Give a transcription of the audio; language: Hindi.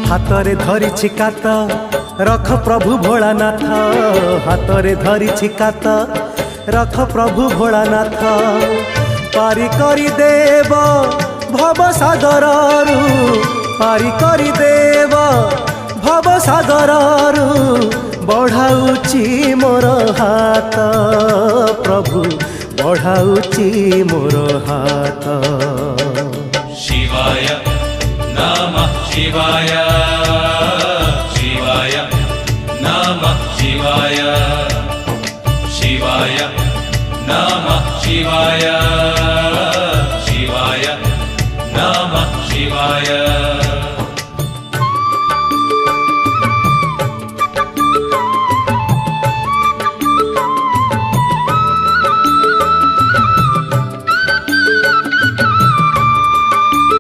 हातरे धरिछि कात रख प्रभु भोलानाथ, हातरे धरिछि कात रख प्रभु भोलानाथ। पारी करी देव भव सागररु, पारी करी देव भव सागररु, बढ़ाउछि मोर हाथ प्रभु, बढ़ाउछि मोर हाथ। शिवाय नमः शिवाय, शिवाय नमः शिवाय, शिवाय नमः शिवाय, शिवाय नमः शिवाय।